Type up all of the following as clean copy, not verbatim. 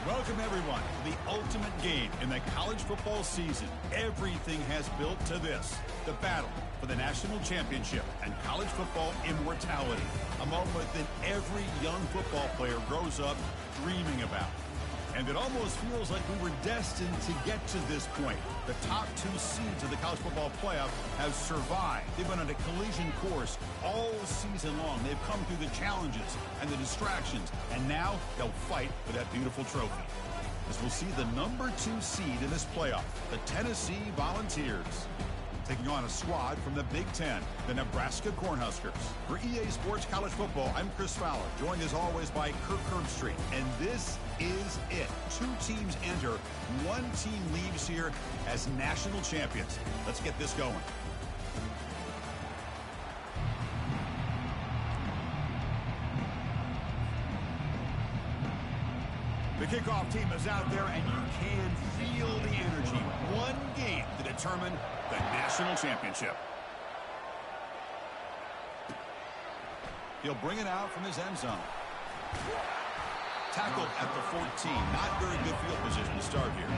Welcome, everyone, to the ultimate game in the college football season. Everything has built to this, the battle for the national championship and college football immortality, a moment that every young football player grows up dreaming about. And it almost feels like we were destined to get to this point. The top two seeds of the college football playoff have survived. They've been on a collision course all season long. They've come through the challenges and the distractions, and now they'll fight for that beautiful trophy. As we'll see the number 2 seed in this playoff, the Tennessee Volunteers, taking on a squad from the Big Ten, the Nebraska Cornhuskers. For EA Sports College Football, I'm Chris Fowler, joined as always by Kirk Herbstreit. And this is it. 2 teams enter, 1 team leaves here as national champions. Let's get this going. The kickoff team is out there, and you can feel the energy. 1 game to determine the national championship. He'll bring it out from his end zone. Tackled at the 14. Not very good field position to start here.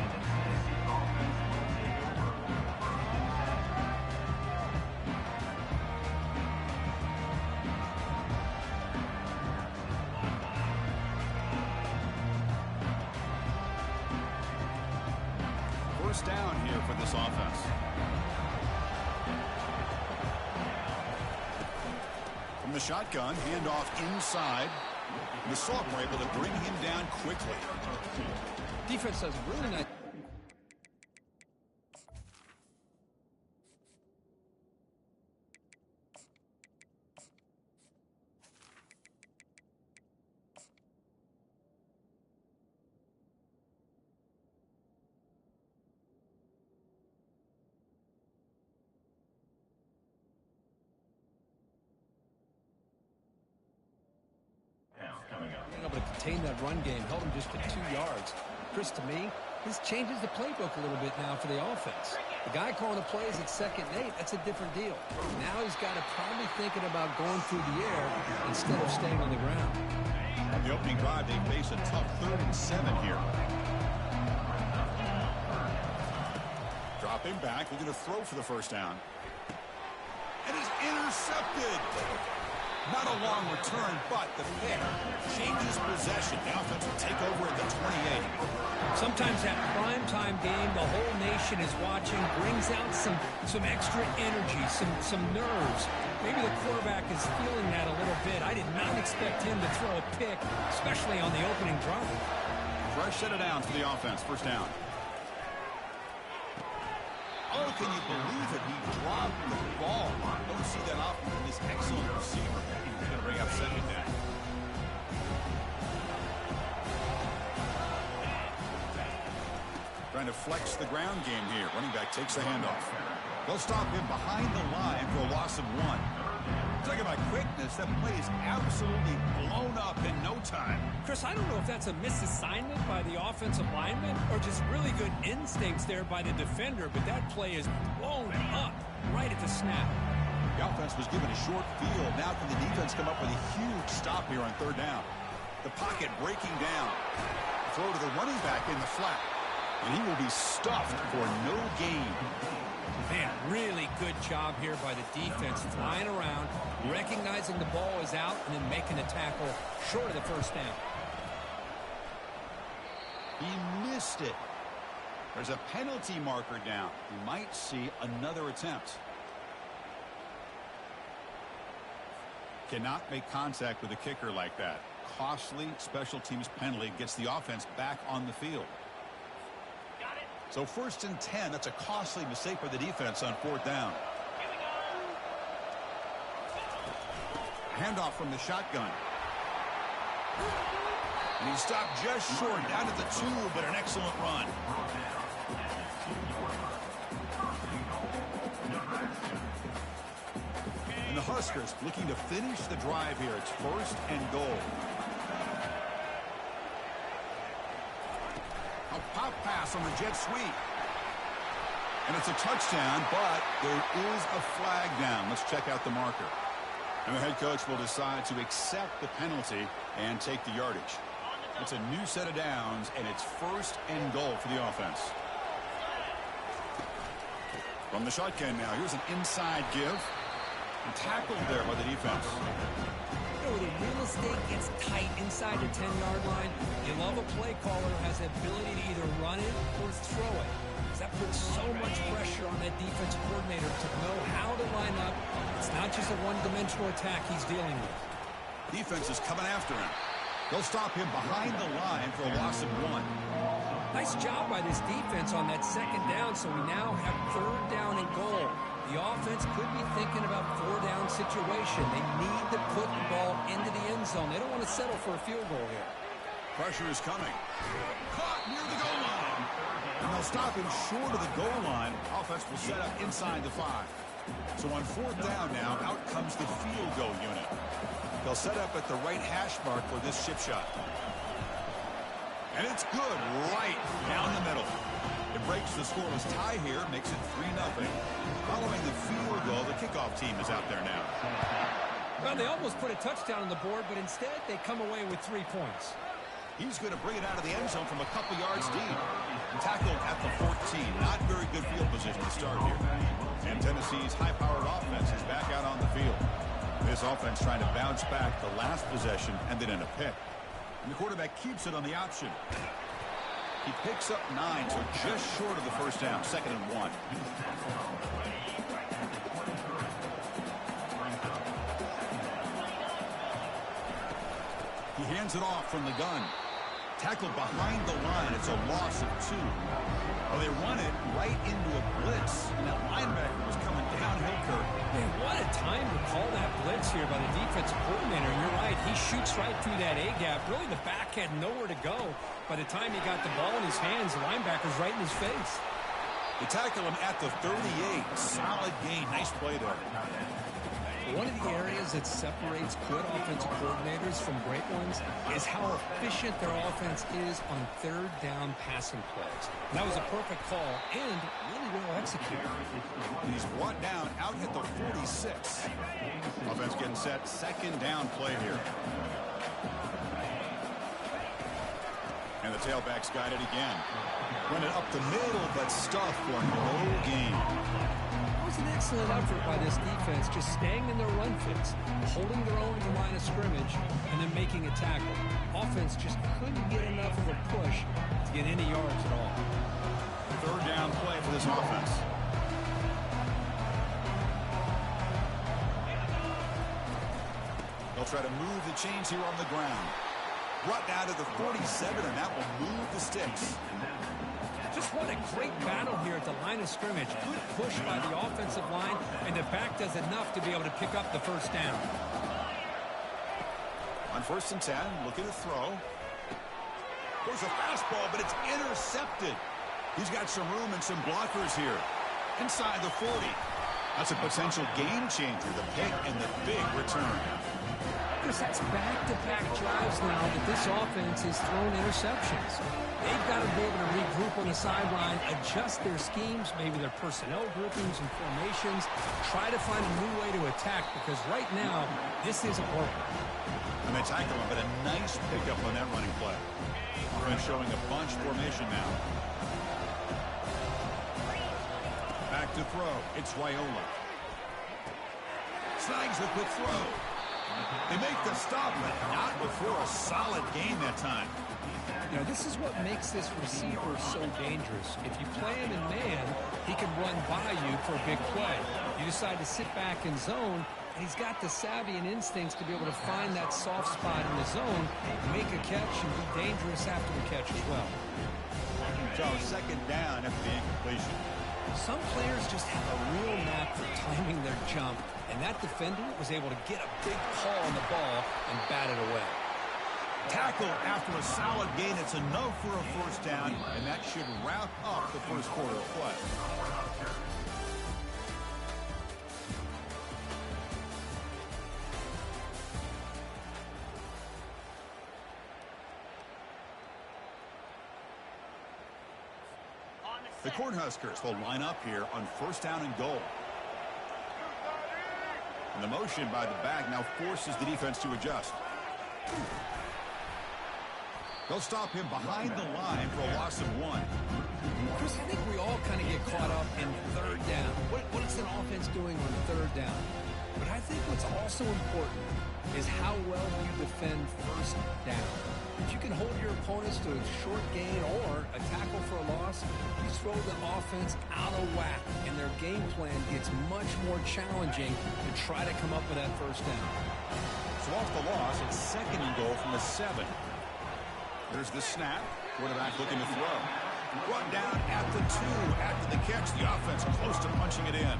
First down here for this offense. From the shotgun, handoff inside. The Salt were able to bring him down quickly. Defense does really nice. Able to contain that run game, held him just to 2 yards. Chris, to me, this changes the playbook a little bit now for the offense. The guy calling the plays at 2nd and 8, that's a different deal. Now he's got to probably thinking about going through the air instead of staying on the ground. On the opening drive, they face a tough 3rd and 7 here. Dropping back, looking to throw for the first down. And it's intercepted. Not a long return, but the pick changes possession. The offense will take over at the 28. Sometimes that primetime game, the whole nation is watching, brings out some extra energy, some nerves. Maybe the quarterback is feeling that a little bit. I did not expect him to throw a pick, especially on the opening drive. Fresh set of downs for the offense. First down. Oh, can you believe it? He dropped the ball. Don't see that often from this excellent receiver. He's going to bring up 2nd down. Trying to flex the ground game here. Running back takes the handoff. They'll stop him behind the line for a loss of 1. Talk about quickness. That play is absolutely blown up in no time. Chris, I don't know if that's a misassignment by the offensive lineman or just really good instincts there by the defender, but that play is blown up right at the snap. The offense was given a short field. Now can the defense come up with a huge stop here on 3rd down? The pocket breaking down. Throw to the running back in the flat. And he will be stuffed for no gain. Man, really good job here by the defense, flying around, recognizing the ball is out, and then making the tackle short of the first down. He missed it. There's a penalty marker down. We might see another attempt. Cannot make contact with a kicker like that. Costly special teams penalty gets the offense back on the field. So 1st and 10, that's a costly mistake for the defense on 4th down. Handoff from the shotgun. And he stopped just short, down to the 2, but an excellent run. And the Huskers looking to finish the drive here. It's 1st and goal. A pop pass on the jet sweep. And it's a touchdown, but there is a flag down. Let's check out the marker. And the head coach will decide to accept the penalty and take the yardage. It's a new set of downs, and it's 1st and goal for the offense. From the shotgun now, here's an inside give. And tackled there by the defense. You know, the real estate gets tight inside the 10-yard line. You love a play caller who has the ability to either run it or throw it. That puts so much pressure on that defense coordinator to know how to line up. It's not just a one-dimensional attack he's dealing with. Defense is coming after him. They'll stop him behind the line for a loss of 1. Nice job by this defense on that 2nd down, so we now have 3rd down and goal. The offense could be thinking about 4-down situation. They need to put the ball into the end zone. They don't want to settle for a field goal here. Pressure is coming. Caught near the goal line. And they'll stop him short of the goal line. Offense will set up inside the 5. So on 4th down now, out comes the field goal unit. They'll set up at the right hash mark for this chip shot. And it's good right down the middle. It breaks the scoreless tie here, makes it 3-0. Following the field goal, the kickoff team is out there now. Well, they almost put a touchdown on the board, but instead they come away with 3 points. He's going to bring it out of the end zone from a couple yards deep. Tackled at the 14. Not very good field position to start here. And Tennessee's high-powered offense is back out on the field. This offense trying to bounce back the last possession, ended in a pick. And the quarterback keeps it on the option. He picks up 9, so just short of the 1st down, 2nd and 1. He hands it off from the gun. Tackled behind the line. It's a loss of 2. Well, they run it right into a blitz, and that linebacker was coming downhill, Kirk. Man, what a time to call that blitz here by the defensive coordinator. And you're right, he shoots right through that A-gap. Really, the back had nowhere to go. By the time he got the ball in his hands, the linebacker's right in his face. They tackle him at the 38. Solid gain. Nice play there. One of the areas that separates good offensive coordinators from great ones is how efficient their offense is on 3rd down passing plays. And that was a perfect call and really well executed. He's brought down out at the 46. Offense getting set. 2nd down play here. And the tailback's got it again. Run it up the middle, but stuffed for no gain. It was an excellent effort by this defense, just staying in their run fits, holding their own at the line of scrimmage, and then making a tackle. Offense just couldn't get enough of a push to get any yards at all. 3rd down play for this offense. They'll try to move the chains here on the ground. Brought down to the 47, and that will move the sticks. Just what a great battle here at the line of scrimmage. Good push by the offensive line, and the back does enough to be able to pick up the 1st down. On 1st and 10, looking to throw. There's a fastball, but it's intercepted. He's got some room and some blockers here. Inside the 40. That's a potential game changer, the pick and the big return. Chris, that's back-to-back drives now that this offense has thrown interceptions. They've got to be able to regroup on the sideline, adjust their schemes, maybe their personnel groupings and formations, try to find a new way to attack, because right now, this isn't working. And they tackle him, but a nice pickup on that running play. Offense showing a bunch formation now. Back to throw. It's Raiola. Snags the quick throw. They make the stop, but not before a solid gain that time. You know, this is what makes this receiver so dangerous. If you play him in man, he can run by you for a big play. You decide to sit back in zone, and he's got the savvy and instincts to be able to find that soft spot in the zone, make a catch, and be dangerous after the catch as well. So 2nd down after the incompletion. Some players just have a real knack for timing their jump, and that defender was able to get a big paw on the ball and bat it away. Tackle after a solid gain. It's enough for a 1st down, and that should wrap up the 1st quarter of play. The Cornhuskers will line up here on 1st down and goal. And the motion by the back now forces the defense to adjust. They'll stop him behind the line for a loss of 1. Chris, I think we all kind of get caught up in third down. What is an offense doing on third down? But I think what's also important is how well you defend first down. If you can hold your opponents to a short gain or a tackle for a loss, you throw the offense out of whack, and their game plan gets much more challenging to try to come up with that first down. So off the loss, it's 2nd and goal from the 7. There's the snap. Quarterback looking to throw. Run down at the 2. After the catch, the offense close to punching it in.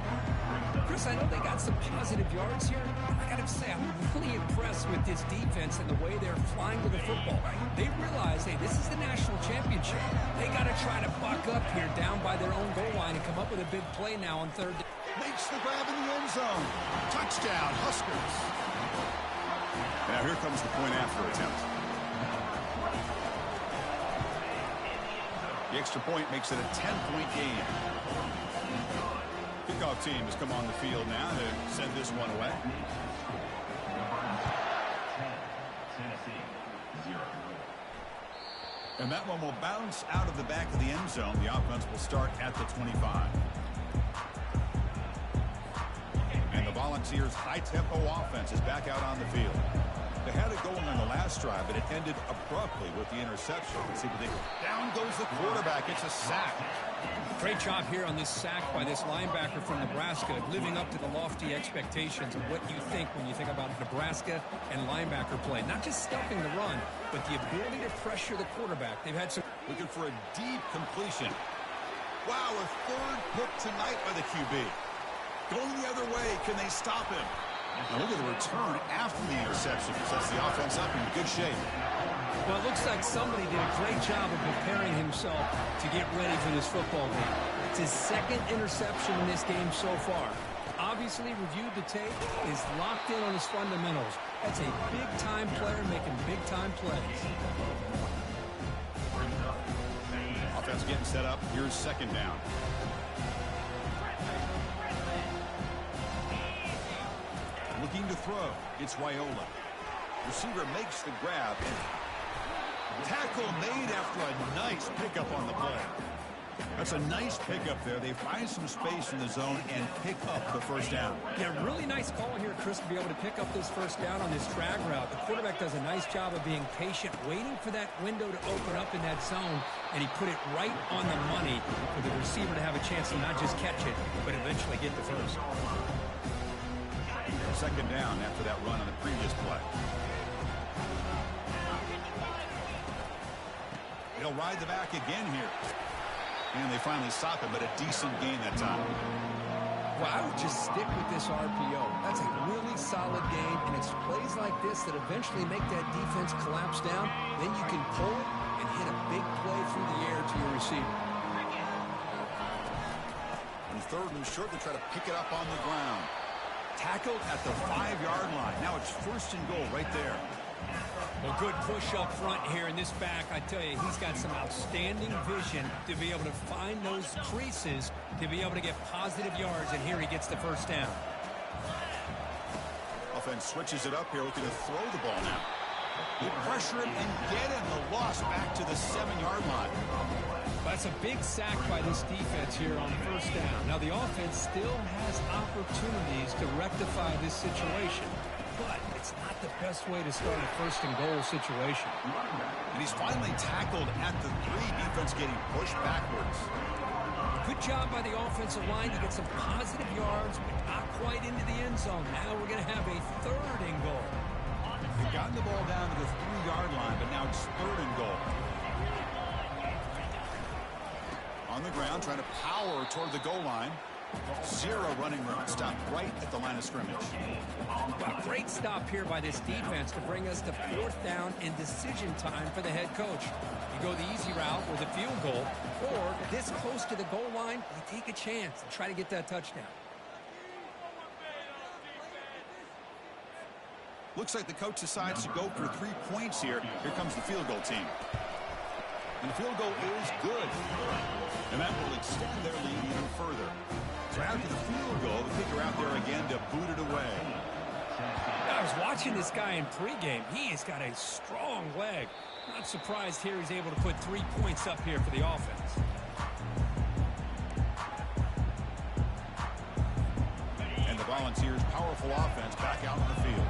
Chris, I know they got some positive yards here. I got to say, I'm really impressed with this defense and the way they're flying with the football. They realize, hey, this is the national championship. They got to try to buck up here down by their own goal line and come up with a big play now on third down. Makes the grab in the end zone. Touchdown, Huskers. Now here comes the point after attempt. The extra point makes it a 10-point game. Kickoff team has come on the field now to send this one away. And that one will bounce out of the back of the end zone. The offense will start at the 25. And the Volunteers' high-tempo offense is back out on the field. They had it going on the last drive, but it ended abruptly with the interception. Let's see what they do. Down goes the quarterback. It's a sack. Great job here on this sack by this linebacker from Nebraska, living up to the lofty expectations of what you think when you think about Nebraska and linebacker play. Not just stuffing the run, but the ability to pressure the quarterback. They've had some... Looking for a deep completion. Wow, a 3rd pick tonight by the QB. Going the other way, can they stop him? Now look at the return after the interception. Sets the offense up in good shape. Well, it looks like somebody did a great job of preparing himself to get ready for this football game. It's his 2nd interception in this game so far. Obviously, reviewed the tape, is locked in on his fundamentals. That's a big-time player making big-time plays. Offense getting set up. Here's 2nd down. Looking to throw. It's Wyola. Receiver makes the grab. And tackle made after a nice pickup on the play. That's a nice pickup there. They find some space in the zone and pick up the first down. Yeah, really nice call here, Chris, to be able to pick up this first down on this drag route. The quarterback does a nice job of being patient, waiting for that window to open up in that zone, and he put it right on the money for the receiver to have a chance to not just catch it, but eventually get the first. 2nd down after that run on the previous play. They'll ride the back again here. And they finally stop him, but a decent gain that time. Well, I would just stick with this RPO. That's a really solid game, and it's plays like this that eventually make that defense collapse down. Then you can pull and hit a big play through the air to your receiver. And 3rd and short, they try to pick it up on the ground. Tackled at the 5-yard line. Now it's 1st and goal right there. Well, good push up front here in this back. I tell you, he's got some outstanding vision to be able to find those creases to be able to get positive yards, and here he gets the first down. Offense switches it up here, looking to throw the ball now. They pressure him and get him. The loss back to the 7-yard line. That's a big sack by this defense here on first down. Now, the offense still has opportunities to rectify this situation, but it's not the best way to start a 1st and goal situation. And he's finally tackled at the 3. Defense getting pushed backwards. Good job by the offensive line to get some positive yards, but not quite into the end zone. Now we're going to have a 3rd and goal. They've gotten the ball down to the 3-yard line, but now it's 3rd and goal. On the ground, trying to power toward the goal line. 0 running room. Stopped right at the line of scrimmage. Well, great stop here by this defense to bring us to 4th down and decision time for the head coach. You go the easy route with a field goal, or this close to the goal line, you take a chance and try to get that touchdown. Looks like the coach decides to go for 3 points here. Here comes the field goal team. And the field goal is good. And that will extend their lead even further. So after the field goal, the kicker out there again to boot it away. I was watching this guy in pregame. He has got a strong leg. Not surprised here he's able to put 3 points up here for the offense. And the Volunteers' powerful offense back out on the field.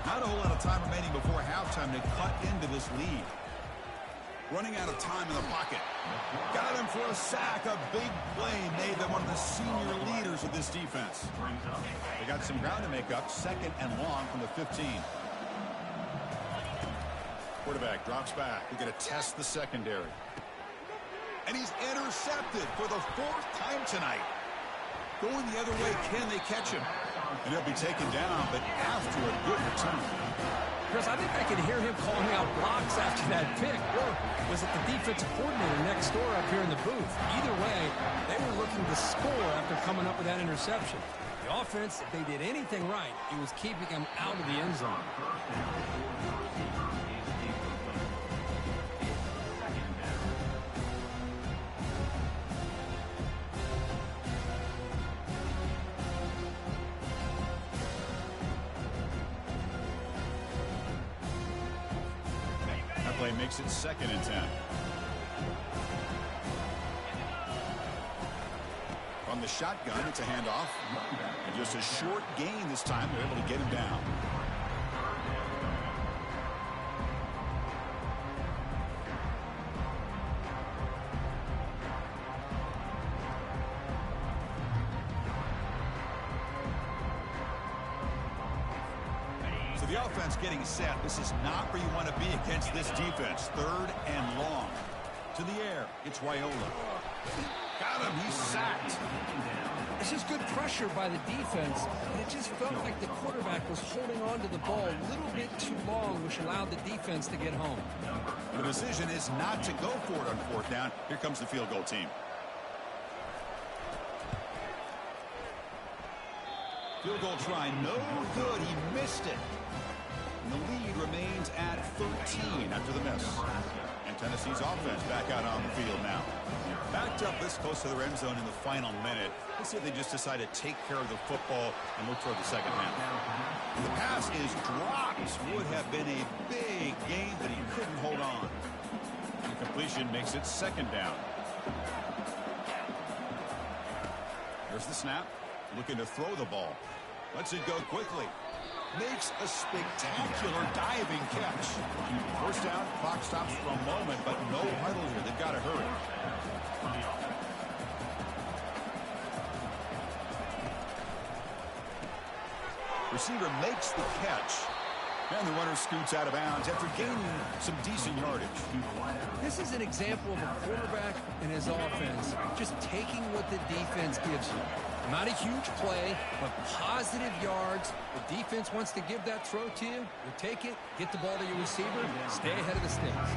Not a whole lot of time remaining before halftime to cut into this lead. Running out of time in the pocket. Got him for a sack. A big play made them one of the senior leaders of this defense. They got some ground to make up. 2nd and long from the 15. Quarterback drops back. We're going to test the secondary. And he's intercepted for the 4th time tonight. Going the other way, can they catch him? And he'll be taken down, but after a good return. Chris, I think I could hear him calling out blocks after that pick. Or was it the defensive coordinator next door up here in the booth? Either way, they were looking to score after coming up with that interception. The offense, if they did anything right, it was keeping them out of the end zone. Play makes it 2nd and 10. From the shotgun, it's a handoff. And just a short gain this time. They're able to get him down. The offense getting set. This is not where you want to be against this defense. 3rd and long. To the air. It's Wyola. Got him. He's sacked. This is good pressure by the defense, and it just felt like the quarterback was holding on to the ball a little bit too long, which allowed the defense to get home. The decision is not to go for it on 4th down. Here comes the field goal team. Field goal try. No good. He missed it. And the lead remains at 13 after the miss. And Tennessee's offense back out on the field now. Backed up this close to the end zone in the final minute. Let's see if they just decide to take care of the football and look toward the second half. The pass is dropped. Would have been a big gain, but he couldn't hold on. The completion makes it 2nd down. There's the snap. Looking to throw the ball. Lets it go quickly. Makes a spectacular diving catch. 1st down, clock stops for a moment, but no huddle here. They've got to hurry. Receiver makes the catch. And the runner scoots out of bounds after gaining some decent yardage. This is an example of a quarterback and his offense just taking what the defense gives you. Not a huge play, but positive yards. The defense wants to give that throw to you. You take it, get the ball to your receiver, stay ahead of the sticks.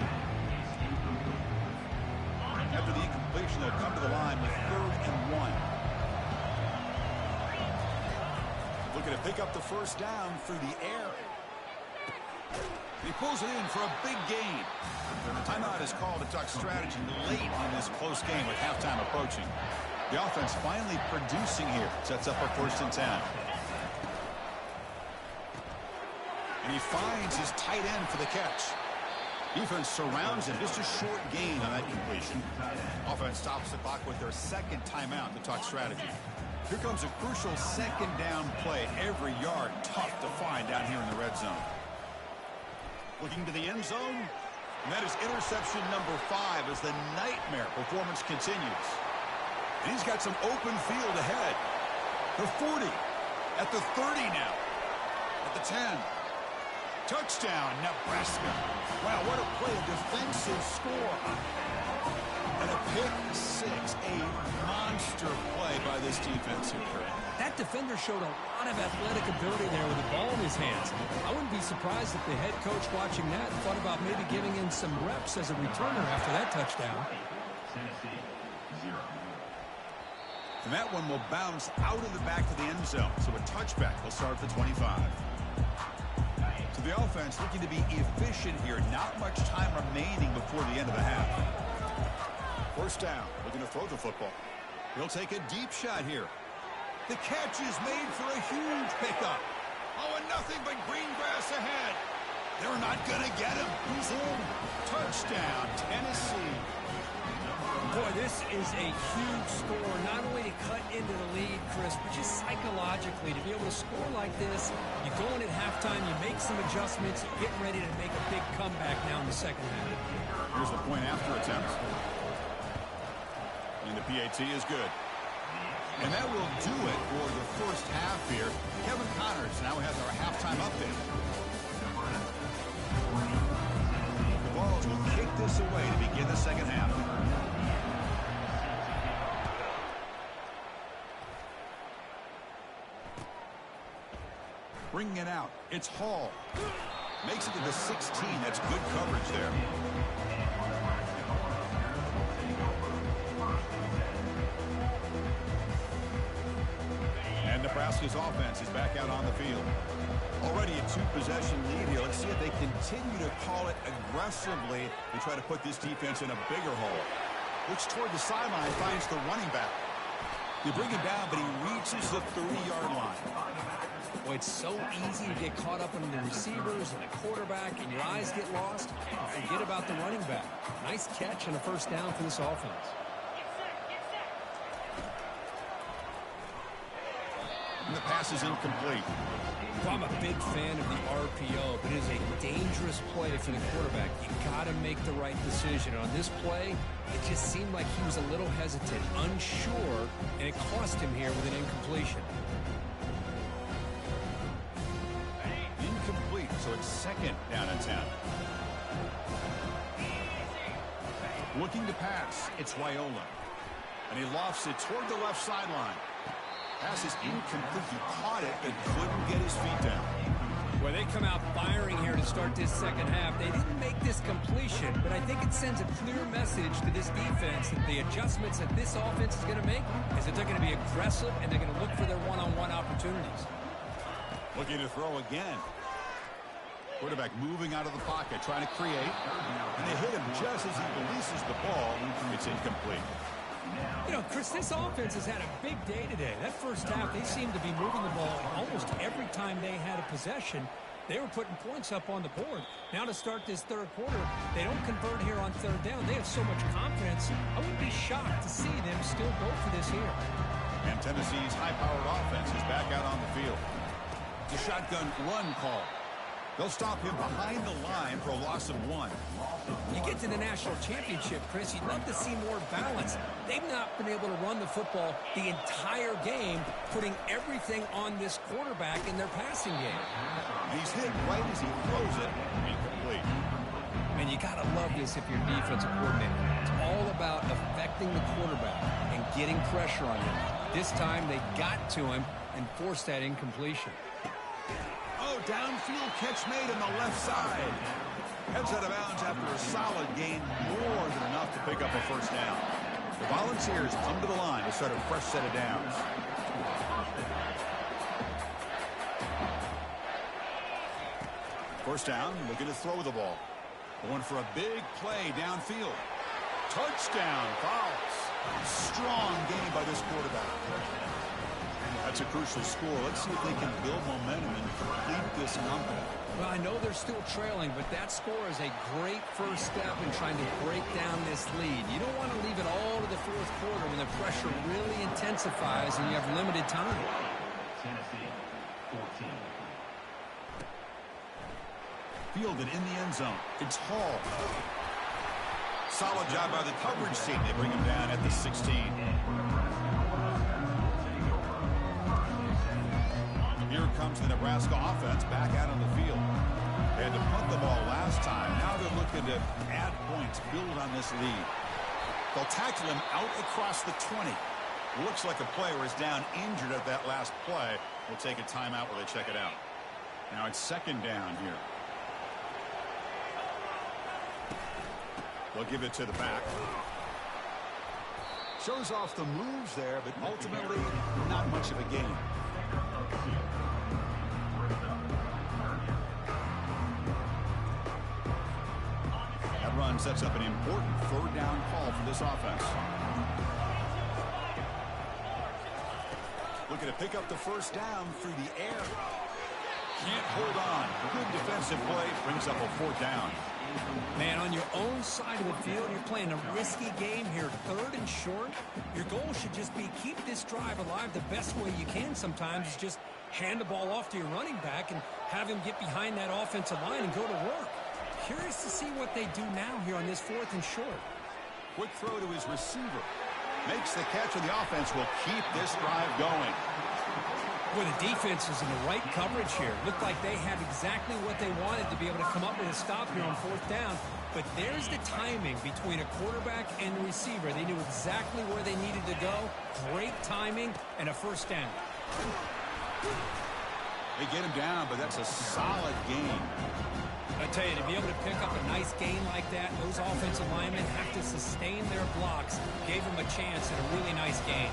After the incompletion, they'll come to the line with 3rd and 1. Looking to pick up the 1st down through the air. He pulls it in for a big gain. Timeout is called to talk strategy late in this close game with halftime approaching. The offense finally producing here. Sets up a 1st and 10. And he finds his tight end for the catch. Defense surrounds him. Just a short gain on that completion. Offense stops the clock with their 2nd timeout to talk strategy. Here comes a crucial 2nd down play. Every yard tough to find down here in the red zone. Looking to the end zone. And that is interception number 5 as the nightmare performance continues. And he's got some open field ahead. The 40. At the 30 now. At the 10. Touchdown, Nebraska. Wow, what a play. A defensive score. And a pick-6. A monster play by this defense here. That defender showed a lot of athletic ability there with the ball in his hands. I wouldn't be surprised if the head coach watching that thought about maybe giving him some reps as a returner after that touchdown. And that one will bounce out of the back of the end zone. So a touchback will start at the 25. So the offense looking to be efficient here. Not much time remaining before the end of the half. 1st down. Looking to throw the football. He'll take a deep shot here. The catch is made for a huge pickup. Oh, and nothing but green grass ahead. They're not going to get him. He's in. Touchdown, Tennessee. Boy, this is a huge score, not only to cut into the lead, Chris, but just psychologically to be able to score like this. You go in at halftime, you make some adjustments, get ready to make a big comeback now in the second half. Here's the point after attempt. And the PAT is good. And that will do it for the first half here. Kevin Connors now has our halftime update. The Vols will kick this away to begin the second half. Bringing it out. It's Hall. Makes it to the 16. That's good coverage there. And Nebraska's offense is back out on the field. Already a two-possession lead here. Let's see if they continue to call it aggressively and try to put this defense in a bigger hole. Looks toward the sideline, finds the running back. They bring him down, but he reaches the 30-yard line. Boy, it's so easy to get caught up in the receivers and the quarterback, and your eyes get lost. Forget about the running back. Nice catch and a first down for this offense. And the pass is incomplete. Well, I'm a big fan of the RPO, but it is a dangerous play for the quarterback. You got to make the right decision. On this play, it just seemed like he was a little hesitant, unsure, and it cost him here with an incompletion. Incomplete, so it's second down and 10. Looking to pass, it's Wyola. And he lofts it toward the left sideline. Pass is incomplete. He caught it, but couldn't get his feet down. Well, they come out firing here to start this second half. They didn't make this completion, but I think it sends a clear message to this defense that the adjustments that this offense is going to make is that they're going to be aggressive and they're going to look for their one-on-one opportunities. Looking to throw again. Quarterback moving out of the pocket, trying to create. And they hit him just as he releases the ball. It's incomplete. You know, Chris, this offense has had a big day today. That first half, they seemed to be moving the ball almost every time they had a possession. They were putting points up on the board. Now to start this third quarter, they don't convert here on third down. They have so much confidence. I wouldn't be shocked to see them still go for this here. And Tennessee's high-powered offense is back out on the field. The shotgun run call. They'll stop him behind the line for a loss of 1. You get to the national championship, Chris, you'd love to see more balance. They've not been able to run the football the entire game, putting everything on this quarterback in their passing game. And he's hit right as he throws it. Incomplete. And you got to love this if you're a defensive coordinator. It's all about affecting the quarterback and getting pressure on him. This time they got to him and forced that incompletion. Oh, downfield catch made on the left side. Heads out of bounds after a solid gain, more than enough to pick up a first down. The Volunteers come to the line to start a fresh set of downs. First down, looking to throw the ball. Going for a big play downfield. Touchdown, Vols. Strong game by this quarterback. That's a crucial score. Let's see if they can build momentum and complete this comeback. Well, I know they're still trailing, but that score is a great first step in trying to break down this lead. You don't want to leave it all to the fourth quarter when the pressure really intensifies and you have limited time. Tennessee, 14. Fielded in the end zone. It's Hall. Solid job by the coverage team. They bring him down at the 16. Here comes the Nebraska offense back out on the field. They had to punt the ball last time. Now they're looking to add points, build on this lead. They'll tackle him out across the 20. Looks like a player is down injured at that last play. We'll take a timeout while they check it out. Now it's second down here. They'll give it to the back. Shows off the moves there, but ultimately not much of a gain. That run sets up an important third down call for this offense. Looking to pick up the first down through the air. Can't hold on. Good defensive play. Brings up a 4th down. Man, on your own side of the field, you're playing a risky game here, 3rd and short. Your goal should just be keep this drive alive the best way you can sometimes is just hand the ball off to your running back and have him get behind that offensive line and go to work. Curious to see what they do now here on this 4th and short. Quick throw to his receiver. Makes the catch, and the offense will keep this drive going. Boy, the defense is in the right coverage here. Looked like they had exactly what they wanted to be able to come up with a stop here on 4th down. But there's the timing between a quarterback and the receiver. They knew exactly where they needed to go. Great timing and a 1st down. They get him down, but that's a solid game. I tell you, to be able to pick up a nice gain like that, those offensive linemen have to sustain their blocks. Gave them a chance at a really nice gain.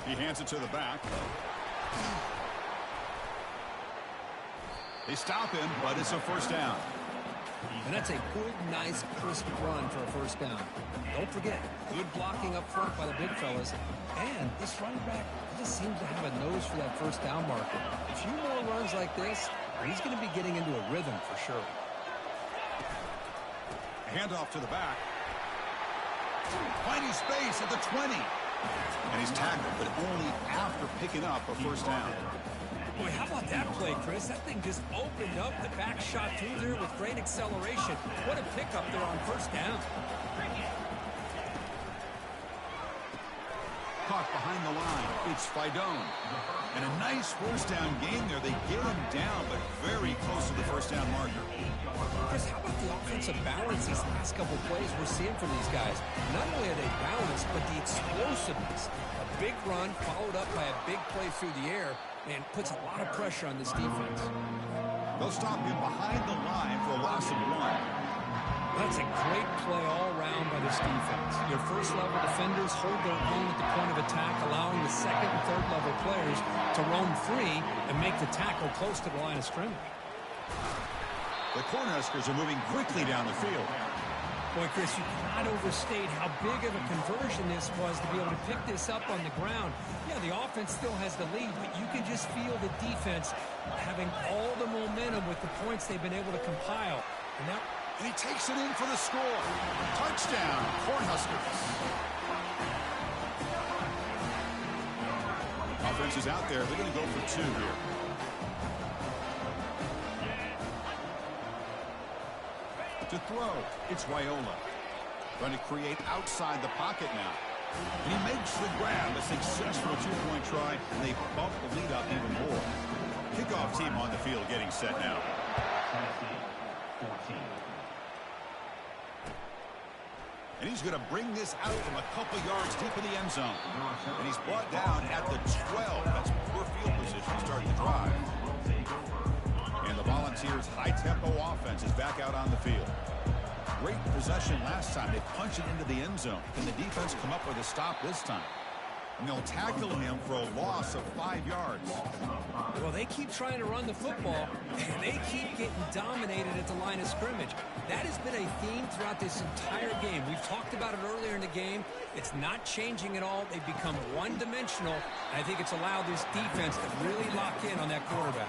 He hands it to the back. They stop him, but it's a 1st down. And that's a good, nice, crisp run for a 1st down. Don't forget, good blocking up front by the big fellas. And this running back just seems to have a nose for that 1st down marker. A few more runs like this, he's going to be getting into a rhythm for sure. Handoff to the back. Finding space at the 20. And he's tackled, but only after picking up a 1st down. Boy, how about that play, Chris? That thing just opened up. The back shot through there with great acceleration. What a pickup there on 1st down. Caught behind the line. It's Fidone. And a nice 1st down gain there. They get him down, but very close to the 1st down marker. Chris, how about the offensive balance these last couple plays we're seeing from these guys? Not only are they balanced, but the explosiveness. A big run followed up by a big play through the air and puts a lot of pressure on this defense. They'll stop him behind the line for a loss of 1. That's a great play all around by this defense. Your 1st-level defenders hold their own at the point of attack, allowing the 2nd and 3rd-level players to roam free and make the tackle close to the line of scrimmage. The Cornhuskers are moving quickly down the field. Boy, Chris, you cannot overstate how big of a conversion this was to be able to pick this up on the ground. Yeah, the offense still has the lead, but you can just feel the defense having all the momentum with the points they've been able to compile. And he takes it in for the score. Touchdown, Cornhuskers. Offense is out there. They're going to go for 2 here. To throw, it's Raiola. Trying to create outside the pocket now. And he makes the grab, a successful 2-point try, and they bump the lead up even more. Kickoff team on the field getting set now. And he's going to bring this out from a couple yards deep in the end zone. And he's brought down at the 12. That's poor field position to start the drive. And the Volunteers' high-tempo offense is back out on the field. Great possession last time. They punch it into the end zone. Can the defense come up with a stop this time? And they'll tackle him for a loss of 5 yards. Well, they keep trying to run the football, and they keep getting dominated at the line of scrimmage. That has been a theme throughout this entire game. We've talked about it earlier in the game. It's not changing at all. They've become one-dimensional. I think it's allowed this defense to really lock in on that quarterback.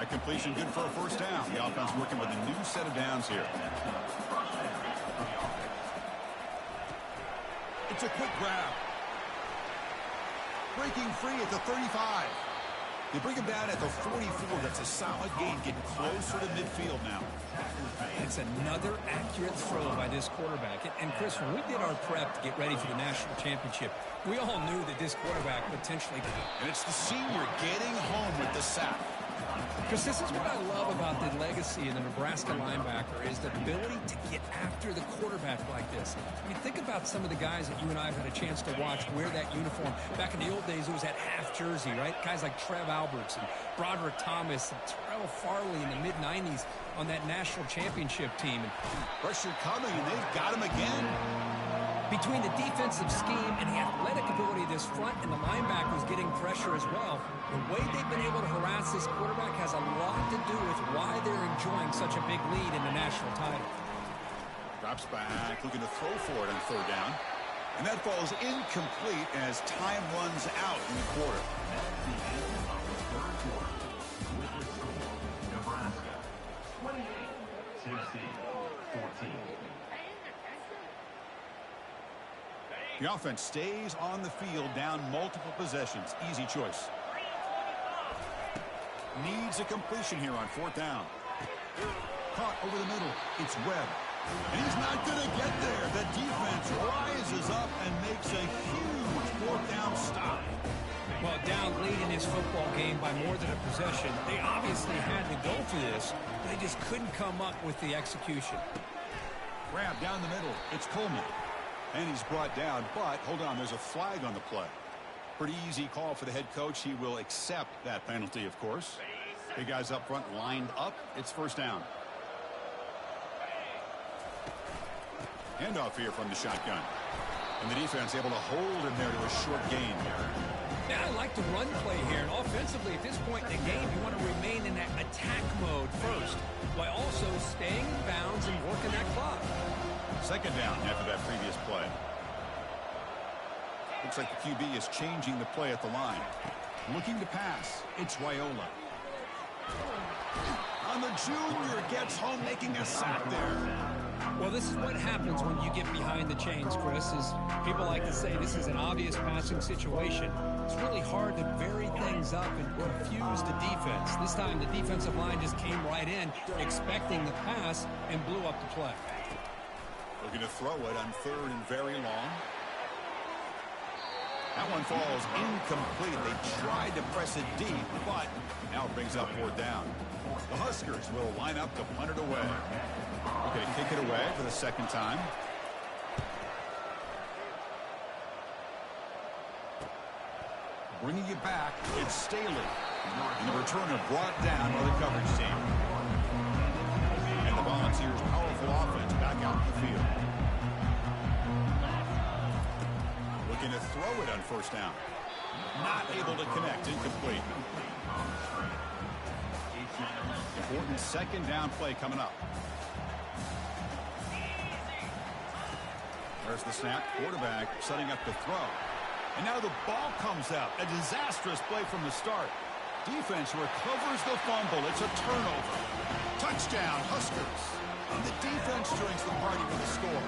High completion, good for a 1st down. The offense working with a new set of downs here. It's a quick grab. Breaking free at the 35. They bring him down at the 44. That's a solid gain, getting closer to midfield now. It's another accurate throw by this quarterback. And Chris, when we did our prep to get ready for the national championship, we all knew that this quarterback potentially could. And it's the senior getting home with the sack. Because this is what I love about the legacy of the Nebraska linebacker is the ability to get after the quarterback like this. I mean, think about some of the guys that you and I have had a chance to watch wear that uniform. Back in the old days, it was that half jersey, right? Guys like Trev Alberts and Broderick Thomas and Terrell Farley in the mid-90s on that national championship team. And pressure coming, and they've got him again. Between the defensive scheme and the athletic ability of this front and the linebackers getting pressure as well, the way they've been able to harass this quarterback has a lot to do with why they're enjoying such a big lead in the national title. Drops back, looking to throw for it on 3rd down. And that falls incomplete as time runs out in the quarter. Tennessee 14. The offense stays on the field, down multiple possessions. Easy choice. Needs a completion here on 4th down. Caught over the middle. It's Webb. And he's not going to get there. The defense rises up and makes a huge 4th down stop. Well, down late in this football game by more than a possession, they obviously had to go for this, but they just couldn't come up with the execution. Grab down the middle. It's Coleman. And he's brought down, but hold on, there's a flag on the play. Pretty easy call for the head coach. He will accept that penalty, of course. Big guys up front lined up. It's 1st down. Handoff here from the shotgun. And the defense able to hold him there to a short gain. Yeah, I like the run play here. And offensively, at this point in the game, you want to remain in that attack mode first, while also staying in bounds and working that clock. 2nd down after that previous play. Looks like the QB is changing the play at the line. Looking to pass. It's Wyola. And the junior gets home, making a sack there. Well, this is what happens when you get behind the chains, Chris. Is people like to say this is an obvious passing situation. It's really hard to vary things up and confuse the defense. This time the defensive line just came right in, expecting the pass, and blew up the play. Looking to throw it on 3rd and very long. That one falls incomplete. They tried to press it deep, but now it brings up 4th down. The Huskers will line up to punt it away. Okay, kick it away for the 2nd time. Bringing it back, it's Staley. And the returner brought down by the coverage team. And the Volunteers' powerful offense back out in the field. Looking to throw it on 1st down. Not able to connect, incomplete. Important 2nd down play coming up. There's the snap. Quarterback setting up the throw. And now the ball comes out. A disastrous play from the start. Defense recovers the fumble. It's a turnover. Touchdown, Huskers. And the defense joins the party with a score.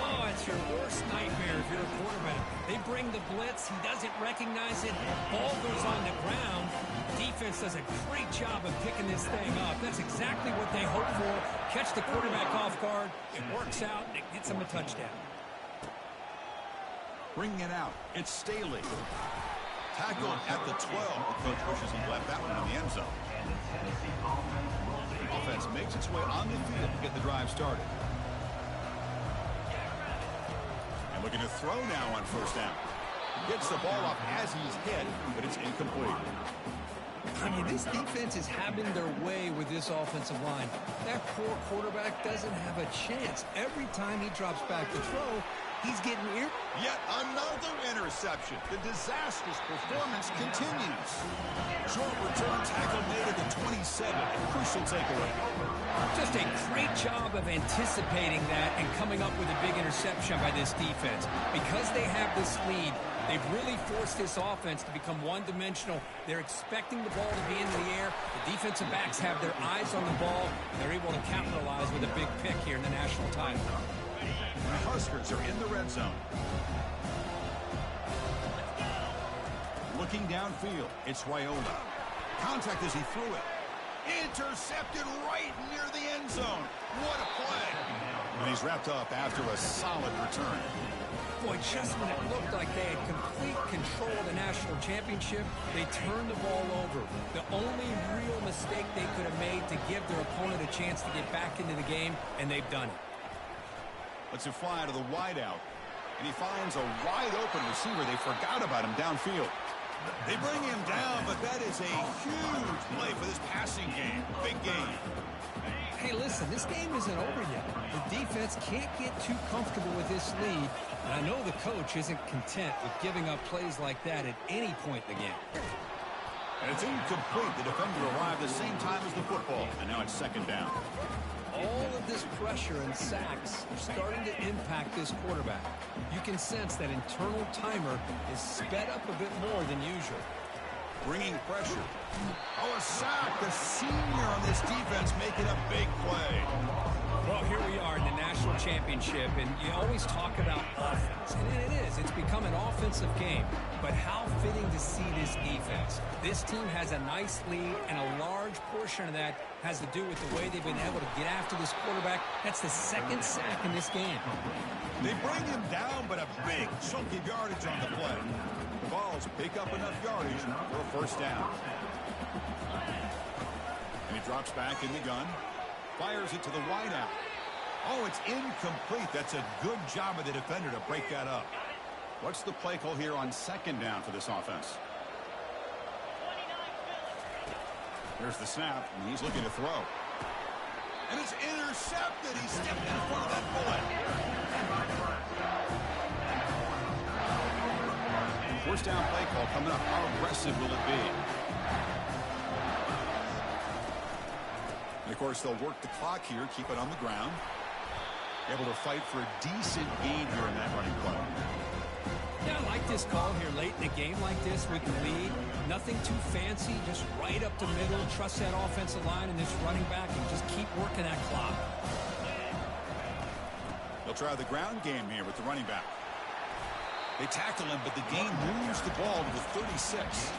Oh, it's your worst nightmare if you're a quarterback. They bring the blitz. He doesn't recognize it. Ball goes on the ground. Defense does a great job of picking this thing up. That's exactly what they hope for. Catch the quarterback off guard. It works out, and it gets them a touchdown. Bringing it out. It's Staley. Tackled at the 12. The coach wishes he left that one in the end zone. Offense makes its way on the field to get the drive started. And looking to throw now on 1st down. Gets the ball off as he's hit, but it's incomplete. I mean, this defense is having their way with this offensive line. That poor quarterback doesn't have a chance. Every time he drops back to throw, he's getting ear. Yet another interception. The disastrous performance continues. Short return tackle made at the 27. A crucial takeaway. Just a great job of anticipating that and coming up with a big interception by this defense. Because they have this lead, they've really forced this offense to become one-dimensional. They're expecting the ball to be in the air. The defensive backs have their eyes on the ball, and they're able to capitalize with a big pick here in the national title. The Huskers are in the red zone. Looking downfield, it's Wyola. Contact as he threw it. Intercepted right near the end zone. What a play. And he's wrapped up after a solid return. Boy, just when it looked like they had complete control of the national championship, they turned the ball over. The only real mistake they could have made to give their opponent a chance to get back into the game, and they've done it. Let's it fly to the wideout. And he finds a wide-open receiver. They forgot about him downfield. They bring him down, but that is a huge play for this passing game. Big game. Hey, listen, this game isn't over yet. The defense can't get too comfortable with this lead, and I know the coach isn't content with giving up plays like that at any point in the game. And it's incomplete. The defender arrived the same time as the football, and now it's 2nd down. All of this pressure and sacks are starting to impact this quarterback. You can sense that internal timer is sped up a bit more than usual. bringing pressure. Oh, a sack. The senior on this defense making a big play. Well, here we are in the national championship, and you always talk about offense. And it is. It's become an offensive game. But how fitting to see this defense. This team has a nice lead, and a large portion of that has to do with the way they've been able to get after this quarterback. That's the second sack in this game. They bring him down, but a big chunk of yardage on the play. The Vols pick up enough yardage for a first down. And he drops back in the gun. Fires it to the wideout. Oh, it's incomplete. That's a good job of the defender to break that up. What's the play call here on second down for this offense? There's the snap, and he's looking to throw. And it's intercepted. He stepped in front of that bullet. First down play call coming up. How aggressive will it be? And, of course, they'll work the clock here, keep it on the ground. Able to fight for a decent gain here in that running play. Yeah, I like this call here late in a game like this with the lead. Nothing too fancy, just right up the middle. Trust that offensive line and this running back and just keep working that clock. They'll try the ground game here with the running back. They tackle him, but the game moves the ball to the 36.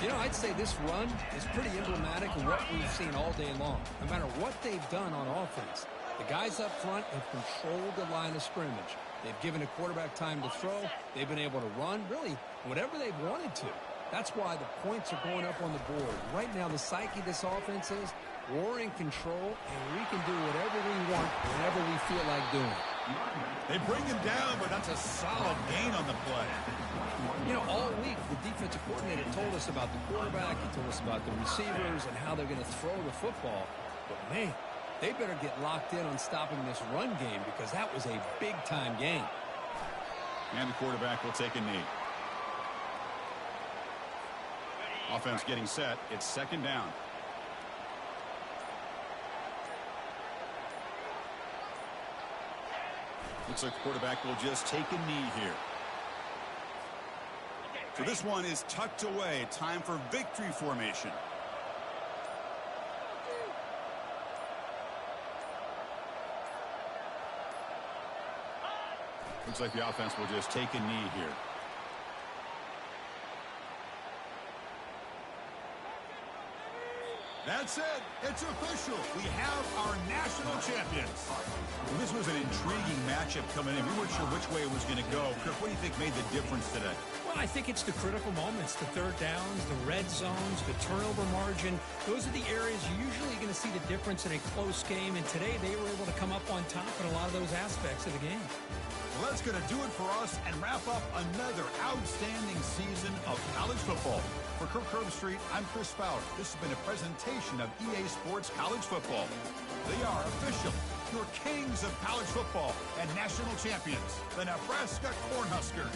You know, I'd say this run is pretty emblematic of what we've seen all day long. No matter what they've done on offense, the guys up front have controlled the line of scrimmage. They've given a quarterback time to throw. They've been able to run, really, whatever they've wanted to. That's why the points are going up on the board. Right now, the psyche of this offense is we're in control, and we can do whatever we want whenever we feel like doing it. They bring him down, but that's a solid gain on the play. You know, all week, the defensive coordinator told us about the quarterback. He told us about the receivers and how they're going to throw the football. But, man, they better get locked in on stopping this run game because that was a big-time game. And the quarterback will take a knee. Offense getting set. It's second down. Looks like the quarterback will just take a knee here. So this one is tucked away. Time for victory formation. Looks like the offense will just take a knee here. That's it. It's official. We have our national champions. Well, this was an intriguing matchup coming in. We weren't sure which way it was going to go. Kirk, what do you think made the difference today? Well, I think it's the critical moments, the third downs, the red zones, the turnover margin. Those are the areas you're usually going to see the difference in a close game. And today they were able to come up on top in a lot of those aspects of the game. Well, that's going to do it for us and wrap up another outstanding season of college football. For Kirk Herbstreit, I'm Chris Fowler. This has been a presentation of EA Sports College Football. They are official, your kings of college football and national champions, the Nebraska Cornhuskers.